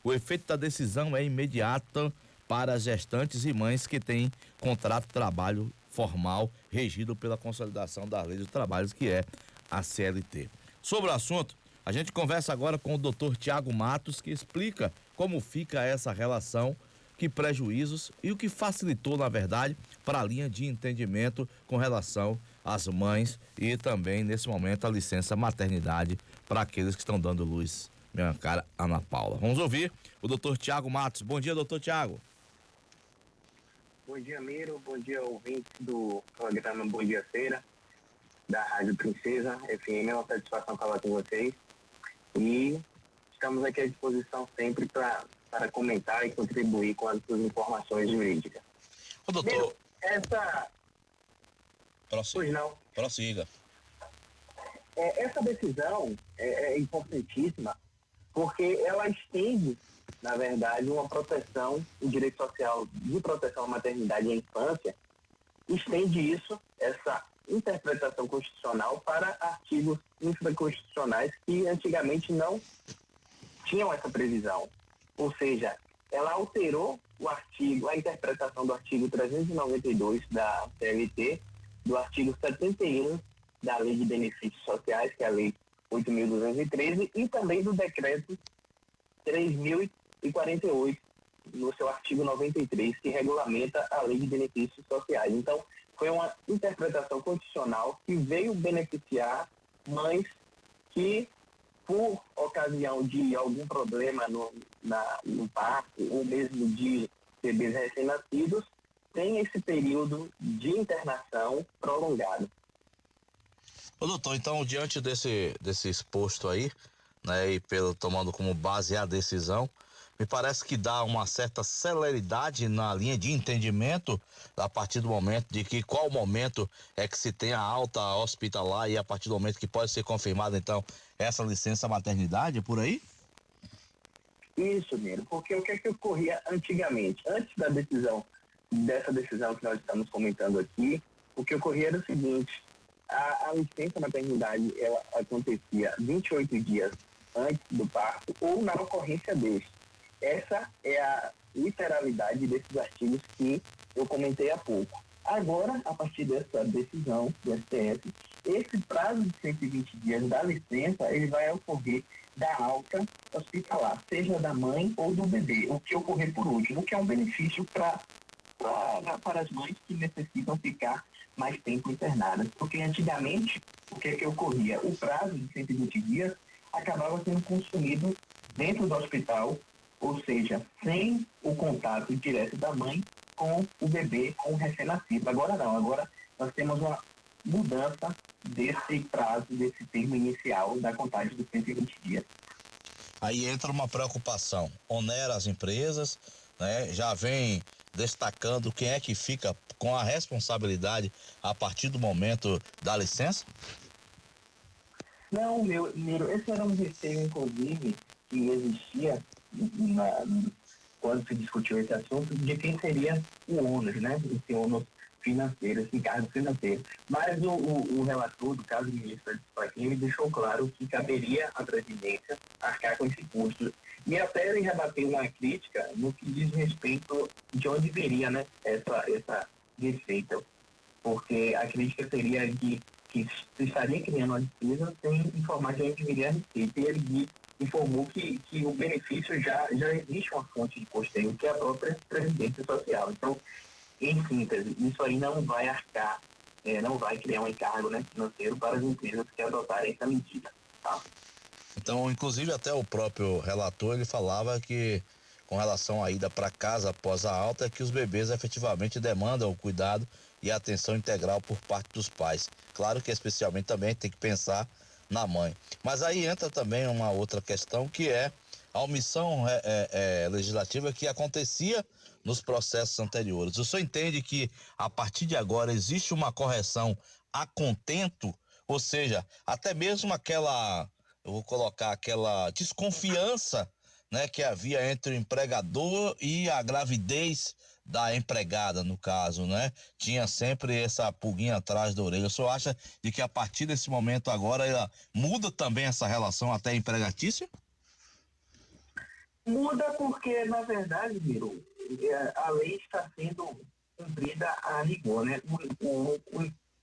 O efeito da decisão é imediato para as gestantes e mães que têm contrato de trabalho formal regido pela Consolidação das Leis do Trabalho, que é a CLT. Sobre o assunto, a gente conversa agora com o Dr. Tiago Matos, que explica como fica essa relação, que prejuízos e o que facilitou, na verdade, para a linha de entendimento com relação às mães e também, nesse momento, a licença maternidade para aqueles que estão dando luz, minha cara Ana Paula. Vamos ouvir o Dr. Tiago Matos. Bom dia, doutor Tiago. Bom dia, Miro. Bom dia, ouvintes do programa Bom Dia Feira, da Rádio Princesa FM. É uma satisfação falar com vocês. E estamos aqui à disposição sempre para comentar e contribuir com as suas informações jurídicas. Ô, doutor. Miro, essa... Pois não. Prossiga. Essa decisão é importantíssima porque ela estende, na verdade, uma proteção, o direito social de proteção à maternidade e à infância, estende isso, essa interpretação constitucional, para artigos infraconstitucionais que antigamente não tinham essa previsão. Ou seja, ela alterou a interpretação do artigo 392 da CLT, do artigo 71 da Lei de Benefícios Sociais, que é a Lei 8.213, e também do Decreto 3.048, no seu artigo 93, que regulamenta a Lei de Benefícios Sociais. Então, foi uma interpretação constitucional que veio beneficiar mães que, por ocasião de algum problema no parto, ou mesmo de bebês recém-nascidos, tem esse período de internação prolongado. Ô, doutor, então, diante desse exposto aí, né, e tomando como base a decisão, me parece que dá uma certa celeridade na linha de entendimento a partir do momento de que qual momento é que se tem a alta hospitalar e a partir do momento que pode ser confirmada, então, essa licença maternidade, por aí? Isso, Miro, porque o que é que ocorria antigamente? Antes dessa decisão que nós estamos comentando aqui, o que ocorria era o seguinte: a licença maternidade, ela acontecia 28 dias antes do parto ou na ocorrência deste. Essa é a literalidade desses artigos que eu comentei há pouco. Agora, a partir dessa decisão do STF, esse prazo de 120 dias da licença, ele vai ocorrer da alta hospitalar, seja da mãe ou do bebê, o que ocorrer por último, o que é um benefício para as mães que necessitam ficar mais tempo internadas. Porque antigamente, o que ocorria? O prazo de 120 dias acabava sendo consumido dentro do hospital, ou seja, sem o contato direto da mãe com o bebê, com o recém-nascido. Agora não, agora nós temos uma mudança desse prazo, desse termo inicial da contagem dos 120 dias. Aí entra uma preocupação, onera as empresas, né? Já vem destacando quem é que fica com a responsabilidade a partir do momento da licença? Não, Miro, esse era um receio, inclusive, que existia quando se discutiu esse assunto, de quem seria o ônus, né? Esse ônus financeiro, esse encargo financeiro. Mas o relator do caso do ministro da Disciplina deixou claro que caberia à presidência arcar com esse custo. E até ele rebateu uma crítica no que diz respeito de onde viria, né, essa receita. Porque a crítica seria de que se estaria criando uma despesa sem informar de onde viria a receita. E ele informou que o benefício já existe uma fonte de custeio, que é a própria Previdência Social. Então, em síntese, isso aí não vai arcar, não vai criar um encargo, né, financeiro para as empresas que adotarem essa medida, tá? Então, inclusive, até o próprio relator, ele falava que, com relação à ida para casa após a alta, é que os bebês efetivamente demandam o cuidado e a atenção integral por parte dos pais. Claro que especialmente também tem que pensar na mãe. Mas aí entra também uma outra questão, que é a omissão legislativa que acontecia nos processos anteriores. O senhor entende que a partir de agora existe uma correção a contento? Ou seja, até mesmo eu vou colocar aquela desconfiança, né, que havia entre o empregador e a gravidez da empregada, no caso, né? Tinha sempre essa pulguinha atrás da orelha. O senhor acha de que a partir desse momento agora ela muda também essa relação até empregatícia? Muda porque, na verdade, Miro, a lei está sendo cumprida a rigor, né?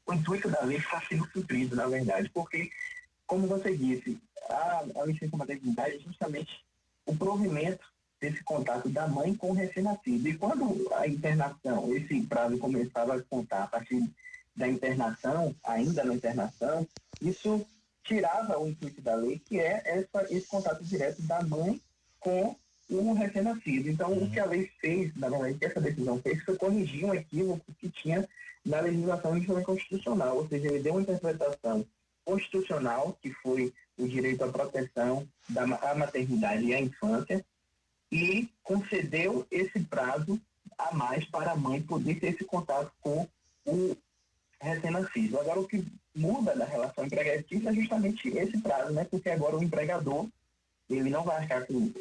O intuito da lei está sendo cumprido, na verdade, porque, como você disse, a licença maternidade é justamente o provimento desse contato da mãe com o recém-nascido. E quando a internação, esse prazo começava a contar a partir da internação, ainda na internação, isso tirava o intuito da lei, que é esse contato direto da mãe com o recém-nascido. Então, o que a lei fez, na verdade, que essa decisão fez, foi corrigir um equívoco que tinha na legislação constitucional, ou seja, ele deu uma interpretação constitucional, que foi o direito à proteção da maternidade e à infância, e concedeu esse prazo a mais para a mãe poder ter esse contato com o recém-nascido. Agora, o que muda da relação empregatícia é justamente esse prazo, né? Porque agora o empregador, ele não vai arcar com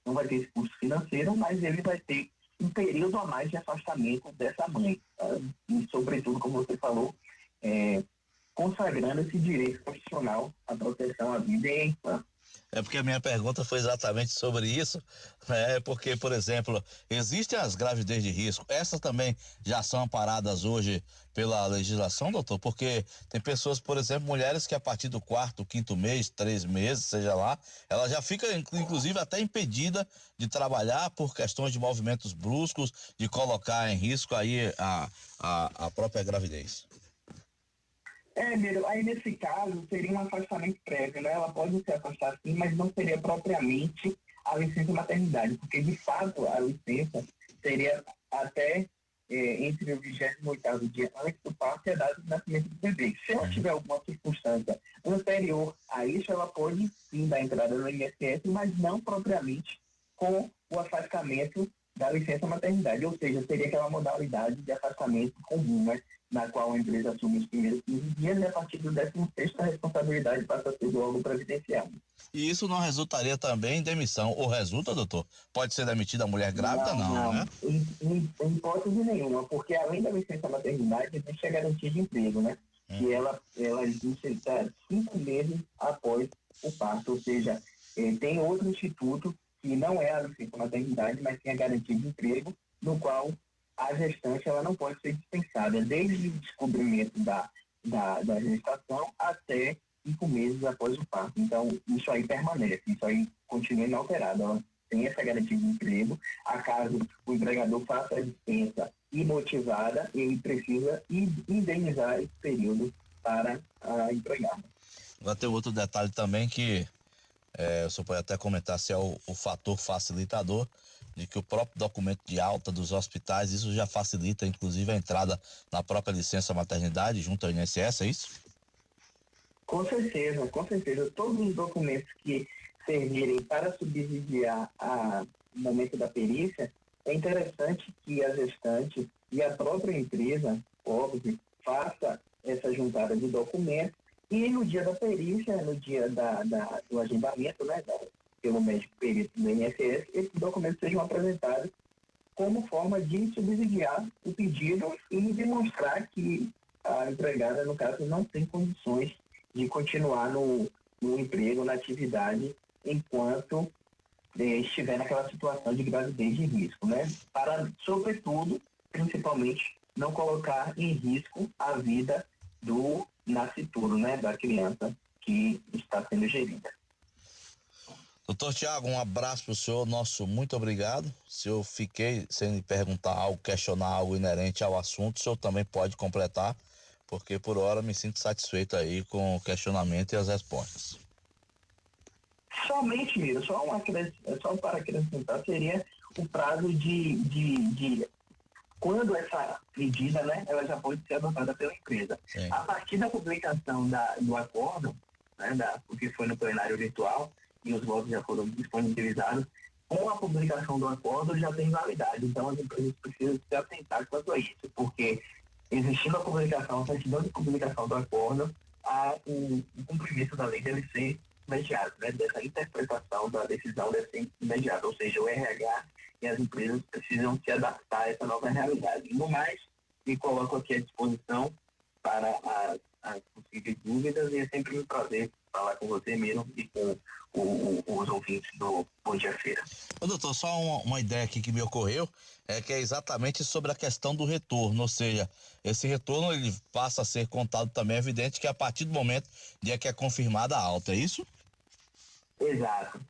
não vai ter esse custo financeiro, mas ele vai ter um período a mais de afastamento dessa mãe. Tá? E, sobretudo, como você falou, consagrando esse direito constitucional à proteção à vida e à infância. É porque a minha pergunta foi exatamente sobre isso, né? Porque, por exemplo, existem as gravidez de risco, essas também já são amparadas hoje pela legislação, doutor? Porque tem pessoas, por exemplo, mulheres que a partir do 4º, 5º mês, 3 meses, seja lá, ela já fica, inclusive, até impedida de trabalhar por questões de movimentos bruscos, de colocar em risco aí a própria gravidez. Miro, aí nesse caso seria um afastamento prévio, né? Ela pode se afastar sim, mas não seria propriamente a licença maternidade, porque de fato a licença seria até entre o 28º dia antes do parto e a data de nascimento do bebê. Se ela tiver alguma circunstância anterior a isso, ela pode sim dar entrada no INSS, mas não propriamente com o afastamento da licença maternidade, ou seja, seria aquela modalidade de afastamento comum, né? Na qual a empresa assume os primeiros 15 dias e a partir do 16º a responsabilidade passa a ser do órgão previdenciário. E isso não resultaria também em demissão? Ou resulta, doutor? Pode ser demitida a mulher grávida? Não, né? Em hipótese nenhuma, porque além da licença maternidade, existe a garantia de emprego, né? Que ela existe 5 meses após o parto, ou seja, tem outro instituto que não é a licença maternidade, mas tem a garantia de emprego, no qual a gestante ela não pode ser dispensada desde o descobrimento da gestação até 5 meses após o parto. Então, isso aí permanece, isso aí continua inalterado. Ela tem essa garantia de emprego. Acaso o empregador faça a dispensa imotivada, ele precisa indenizar esse período para a empregada. Agora tem outro detalhe também que o senhor pode até comentar se é o fator facilitador de que o próprio documento de alta dos hospitais, isso já facilita inclusive a entrada na própria licença maternidade junto ao INSS, é isso? Com certeza, com certeza. Todos os documentos que servirem para subsidiar o momento da perícia, é interessante que a gestante e a própria empresa, óbvio, faça essa juntada de documentos e no dia da perícia, no dia do agendamento, né, pelo médico perito do INSS, esses documentos sejam apresentados como forma de subsidiar o pedido e demonstrar que a empregada, no caso, não tem condições de continuar no emprego, na atividade, enquanto estiver naquela situação de gravidez de risco, né? Para, sobretudo, principalmente, não colocar em risco a vida do nascituro, né? Da criança que está sendo gerida. Doutor Tiago, um abraço para o senhor, nosso muito obrigado. Se eu fiquei sem lhe perguntar algo, questionar algo inerente ao assunto, o senhor também pode completar, porque por hora me sinto satisfeito aí com o questionamento e as respostas. Somente, Miro, só para acrescentar, seria o prazo de quando essa medida, né, ela já pode ser adotada pela empresa. Sim. A partir da publicação do acordo, né, o que foi no plenário virtual, e os votos já foram disponibilizados, com a publicação do acordo já tem validade. Então, as empresas precisam se atentar quanto a isso, porque existindo a publicação, a certidão de publicação do acordo, o cumprimento da lei deve ser imediato, né? Dessa interpretação da decisão deve ser imediata, ou seja, o RH e as empresas precisam se adaptar a essa nova realidade. No mais, me coloco aqui à disposição para as possíveis dúvidas e é sempre um prazer falar com você mesmo e com os ouvintes do Bom Dia Feira. Ô, doutor, só uma ideia aqui que me ocorreu, que é exatamente sobre a questão do retorno, ou seja, esse retorno ele passa a ser contado também, é evidente que a partir do momento de que é confirmada a alta, é isso? Exato.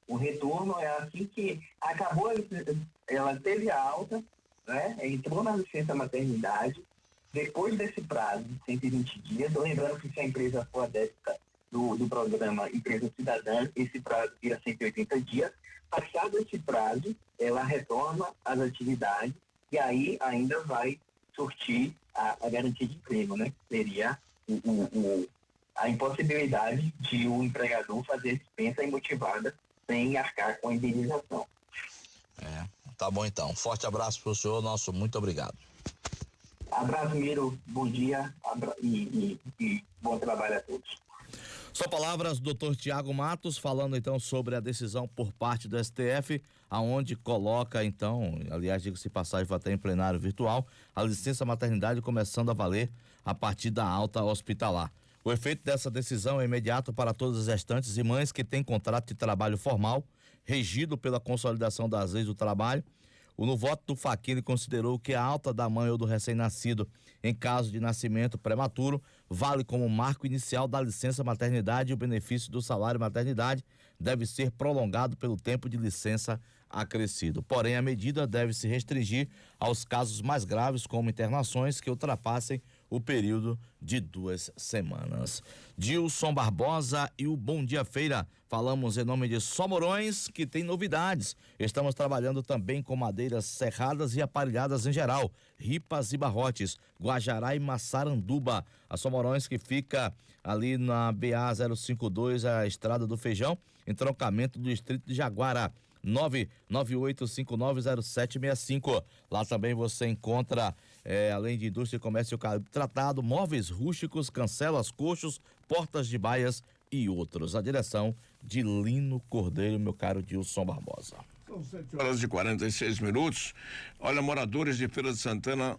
O retorno é assim que acabou, ela teve a alta, né? Entrou na licença maternidade, depois desse prazo de 120 dias, lembrando que se a empresa for adepta do programa Empresa Cidadã, esse prazo vira 180 dias. Passado esse prazo, ela retorna às atividades e aí ainda vai surtir a garantia de emprego, né? Seria a impossibilidade de o empregador fazer dispensa imotivada sem arcar com a indenização. Tá bom então. Forte abraço pro senhor, nosso muito obrigado. Abraço, Miro, bom dia e bom trabalho a todos. Só palavras do Dr. Tiago Matos, falando então sobre a decisão por parte do STF, aonde coloca então, aliás, digo-se passagem, foi até em plenário virtual, a licença maternidade começando a valer a partir da alta hospitalar. O efeito dessa decisão é imediato para todas as gestantes e mães que têm contrato de trabalho formal, regido pela consolidação das leis do trabalho. No voto do Fachin, ele considerou que a alta da mãe ou do recém-nascido em caso de nascimento prematuro vale como marco inicial da licença maternidade e o benefício do salário maternidade deve ser prolongado pelo tempo de licença acrescido. Porém, a medida deve se restringir aos casos mais graves, como internações que ultrapassem o período de 2 semanas. Dilson Barbosa e o Bom Dia Feira. Falamos em nome de Somorões, que tem novidades. Estamos trabalhando também com madeiras serradas e aparelhadas em geral, ripas e barrotes, Guajará e Massaranduba. A Somorões, que fica ali na BA 052, a Estrada do Feijão, entroncamento do distrito de Jaguara. 998590765. Lá também você encontra, além de indústria e comércio tratado, móveis rústicos, cancelas, coxos, portas de baias e outros. A direção de Lino Cordeiro, meu caro Dilson Barbosa. São 7h46. Olha, moradores de Feira de Santana